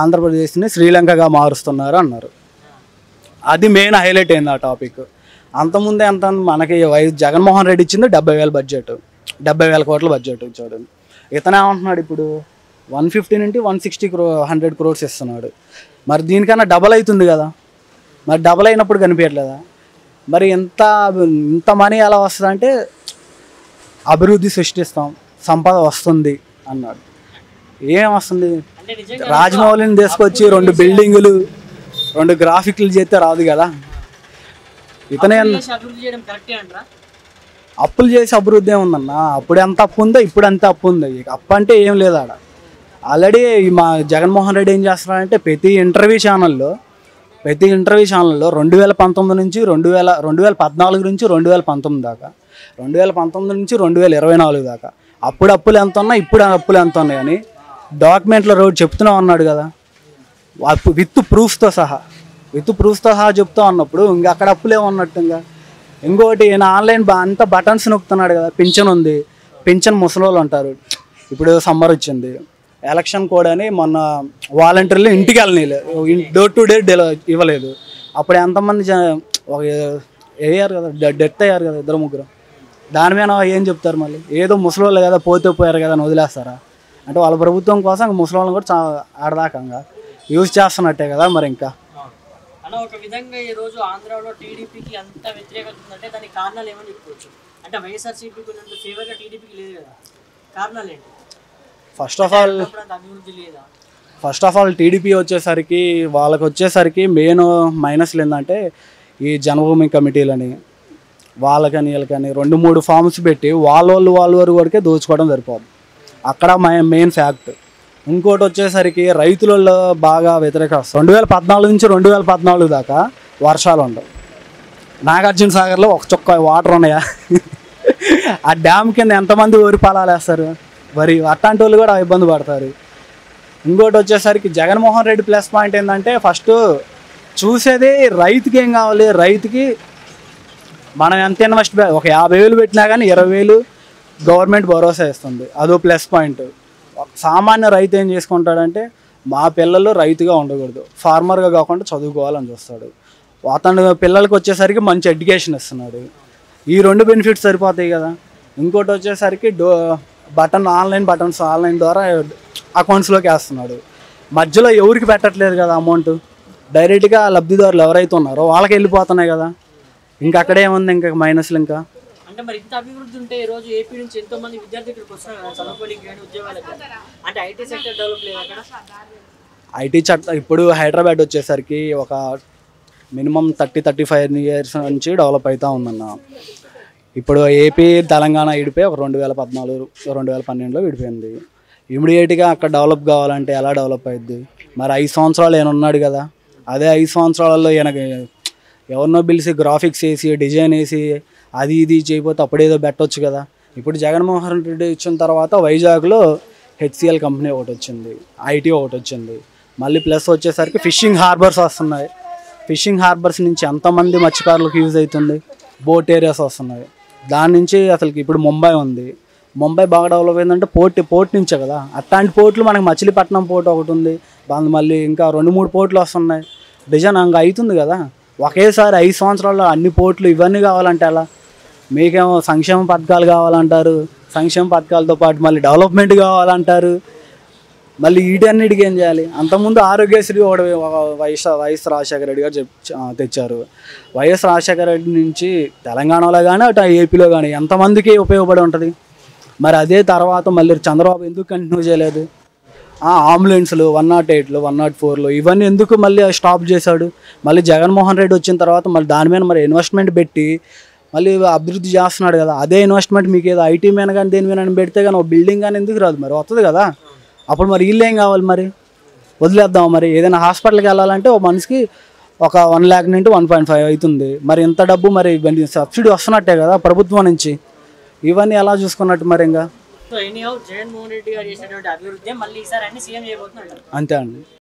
ఆంధ్రప్రదేశ్ని శ్రీలంకగా మారుస్తున్నారు అన్నారు. అది మెయిన్ హైలైట్ అయింది ఆ టాపిక్. అంతకుముందే ఎంత మనకి జగన్మోహన్ రెడ్డి ఇచ్చింది 70,000 బడ్జెట్, 70,000 కోట్ల బడ్జెట్ ఇచ్చాడు. ఇతనే ఏమంటున్నాడు ఇప్పుడు 150 నుండి 100 crores ఇస్తున్నాడు. మరి దీనికన్నా డబల్ అవుతుంది కదా, మరి డబల్ అయినప్పుడు కనిపించట్లేదా? మరి ఇంత మనీ ఎలా వస్తుందంటే అభివృద్ధి సృష్టిస్తాం, సంపద వస్తుంది అన్నాడు. ఏం వస్తుంది? రాజమౌళిని తీసుకొచ్చి 2 బిల్డింగులు 2 గ్రాఫిక్లు చేస్తే రాదు కదా. ఇతనే అప్పులు చేసి అభివృద్ధి ఏముందన్న? అప్పుడు ఎంత అప్పు ఉందో ఇప్పుడు ఎంత అప్పు ఉంది. అప్పు అంటే ఏం లేదు ఆడ. ఆల్రెడీ మా జగన్మోహన్ రెడ్డి ఏం చేస్తున్నారంటే ప్రతి ఇంటర్వ్యూ ఛానల్లో 2019 నుంచి 2014 నుంచి 2019 దాకా, 2019 నుంచి 2024 దాకా అప్పుడు అప్పులు ఎంత ఉన్నాయి, ఇప్పుడు అప్పులు ఎంత ఉన్నాయి అని డాక్యుమెంట్లో రోజు చెప్తూనే ఉన్నాడు కదా. విత్ ప్రూఫ్తో సహా చెప్తా ఉన్నప్పుడు ఇంకా అక్కడ అప్పులే ఉన్నట్టు. ఇంకోటి ఈయన ఆన్లైన్ అంతా బటన్స్ నొక్కుతున్నాడు కదా. పింఛన్ ఉంది, పింఛన్ ముసలి వాళ్ళు అంటారు. ఇప్పుడు సమ్మర్ వచ్చింది, ఎలక్షన్ కోడ్ అని మొన్న వాలంటీర్లు ఇంటికి వెళ్ళలేదు, డోర్ టు డోర్ ఇవ్వలేదు. అప్పుడు ఎంతమంది అయ్యారు కదా, డెత్ అయ్యారు కదా 2-3. దాని మీద ఏం చెప్తారు? మళ్ళీ ఏదో ముసలి వాళ్ళు కదా పోతే పోయారు కదా అని వదిలేస్తారా? అంటే వాళ్ళ ప్రభుత్వం కోసం ముసలి వాళ్ళని కూడా ఆడదాకంగా యూజ్ చేస్తున్నట్టే కదా. మరి ఇంకా ఒక విధంగా ఈ రోజు ఆంధ్రాలో టీడీపీకి అంత వ్యతిరేకత ఉందంటే దానికి కారణాలు ఏమని చెప్పుకోవచ్చు? అంటే వైఎస్ఆర్సీపీకి ఉన్నంత ఫేవర్గా టీడీపీకి లేదు కదా, కారణాలు ఏంటి? ఫస్ట్ ఆఫ్ ఆల్ టీడీపీ వాళ్ళకి వచ్చేసరికి మెయిన్ మైనస్లు ఏంటంటే ఈ జన్మభూమి కమిటీలని వాళ్ళకని వీళ్ళకని 2-3 ఫామ్స్ పెట్టి వాళ్ళ వరకే దోచుకోవడం సరిపోదు. అక్కడ మెయిన్ ఫ్యాక్ట్. ఇంకోటి వచ్చేసరికి రైతులలో బాగా వ్యతిరేక. 2014 నుంచి 2014 దాకా వర్షాలు ఉండవు. నాగార్జున సాగర్లో ఒక చుక్క వాటర్ ఉన్నాయా? ఆ డ్యామ్ కింద ఎంతమంది వరి పొలాలు వేస్తారు? వరి అట్లాంటి వాళ్ళు కూడా ఇబ్బంది పడతారు. ఇంకోటి వచ్చేసరికి జగన్మోహన్ రెడ్డి ప్లస్ పాయింట్ ఏంటంటే ఫస్ట్ చూసేది రైతుకి ఏం కావాలి. రైతుకి మనం ఎంత ఇన్వెస్ట్ ఒక 50,000 పెట్టినా కానీ 20,000 గవర్నమెంట్ భరోసా ఇస్తుంది, అదో ప్లస్ పాయింట్. సామాన్య రైతు ఏం చేసుకుంటాడంటే మా పిల్లలు రైతుగా ఉండకూడదు, ఫార్మర్గా కాకుండా చదువుకోవాలని చూస్తాడు. అతను పిల్లలకి వచ్చేసరికి మంచి ఎడ్యుకేషన్ ఇస్తున్నాడు. ఈ 2 బెనిఫిట్స్ సరిపోతాయి కదా. ఇంకోటి వచ్చేసరికి ఆన్లైన్ ద్వారా అకౌంట్స్లోకి వేస్తున్నాడు. మధ్యలో ఎవరికి పెట్టట్లేదు కదా అమౌంట్, డైరెక్ట్గా లబ్ధిదారులు ఎవరైతే ఉన్నారో వాళ్ళకి వెళ్ళిపోతున్నాయి కదా. ఇంకా అక్కడే ఉంది ఇంకా మైనస్లు. ఇంకా అంటే మరి ఇంత అభివృద్ధి ఉంటే ఈ రోజు ఏపీ నుంచి ఎంతో మంది విద్యార్థులు ఇక్కడికి వస్తున్నారు కదా, చదువుకోవడానికి కానీ ఉద్యోగాలకు. అంటే ఐటీ సెక్టర్ డెవలప్ లేదు అక్కడ. ఐటీ ఇప్పుడు హైదరాబాద్ వచ్చేసరికి ఒక మినిమం 30-35 years నుంచి డెవలప్ అవుతూ ఉందన్న. ఇప్పుడు ఏపీ తెలంగాణ విడిపోయి ఒక 2014-2012లో విడిపోయింది. ఇమీడియట్గా అక్కడ డెవలప్ కావాలంటే ఎలా డెవలప్ అవుద్ది? మరి 5 సంవత్సరాలు ఈయన ఉన్నాడు కదా. అదే 5 సంవత్సరాలలో ఈయనకి ఎవరినో పిలిచి గ్రాఫిక్స్ వేసి డిజైన్ వేసి అది ఇది చేయకపోతే అప్పుడేదో పెట్టవచ్చు కదా. ఇప్పుడు జగన్మోహన్ రెడ్డి ఇచ్చిన తర్వాత వైజాగ్లో HCL కంపెనీ ఒకటి వచ్చింది, IT ఒకటి వచ్చింది. మళ్ళీ ప్లస్ వచ్చేసరికి ఫిషింగ్ హార్బర్స్ వస్తున్నాయి. ఫిషింగ్ హార్బర్స్ నుంచి ఎంతమంది మత్స్యకారులకు యూజ్ అవుతుంది? బోట్ ఏరియాస్ వస్తున్నాయి. దాని నుంచి అసలుకి ఇప్పుడు ముంబై ఉంది. ముంబై బాగా డెవలప్ అయిందంటే పోర్ట్ నుంచే కదా. అట్లాంటి పోర్ట్లు మనకి మచిలీపట్నం పోర్ట్ ఒకటి ఉంది, మళ్ళీ ఇంకా 2-3 పోర్ట్లు వస్తున్నాయి. డిజైన్ ఇంకా అవుతుంది కదా. ఒకేసారి 5 సంవత్సరాల్లో అన్ని పోర్ట్లు ఇవన్నీ కావాలంటే ఎలా? మీకేమో సంక్షేమ పథకాలు కావాలంటారు, సంక్షేమ పథకాలతో పాటు మళ్ళీ డెవలప్మెంట్ కావాలంటారు. మళ్ళీ వీటన్నిటికీ ఏం చేయాలి? అంతకుముందు ఆరోగ్యశ్రీ ఒకటి వైఎస్ రాజశేఖర రెడ్డి గారు తెచ్చారు. వైఎస్ రాజశేఖర రెడ్డి నుంచి తెలంగాణలో కానీ అటు ఏపీలో కానీ ఎంతమందికి ఉపయోగపడి ఉంటుంది? మరి అదే తర్వాత మళ్ళీ చంద్రబాబు ఎందుకు కంటిన్యూ చేయలేదు? అంబులెన్స్లు 108లు 104లు ఇవన్నీ ఎందుకు మళ్ళీ స్టాప్ చేశాడు? మళ్ళీ జగన్మోహన్ రెడ్డి వచ్చిన తర్వాత మళ్ళీ దాని మీద మరి ఇన్వెస్ట్మెంట్ పెట్టి మళ్ళీ అభివృద్ధి చేస్తున్నాడు కదా. అదే ఇన్వెస్ట్మెంట్ మీకు ఏదో ఐటీ మీద కానీ దేని మీద పెడితే కానీ ఒక బిల్డింగ్ కానీ ఎందుకు రాదు? మరి వస్తుంది కదా. అప్పుడు మరి వీళ్ళు ఏం కావాలి? మరి వదిలేద్దాం. మరి ఏదైనా హాస్పిటల్కి వెళ్ళాలంటే ఒక మనిషికి ఒక 1 lakh నుండి 1.5 అవుతుంది. మరి ఇంత డబ్బు మరి సబ్సిడీ వస్తున్నట్టే కదా ప్రభుత్వం నుంచి. ఇవన్నీ ఎలా చూసుకున్నట్టు మరి? ఇంకా జగన్మోహన్ రెడ్డి గారు చేసినటువంటి అభివృద్ధి మళ్ళీ ఈసారి అన్ని సీఎం చేయబోతున్నారు అంతే అండి.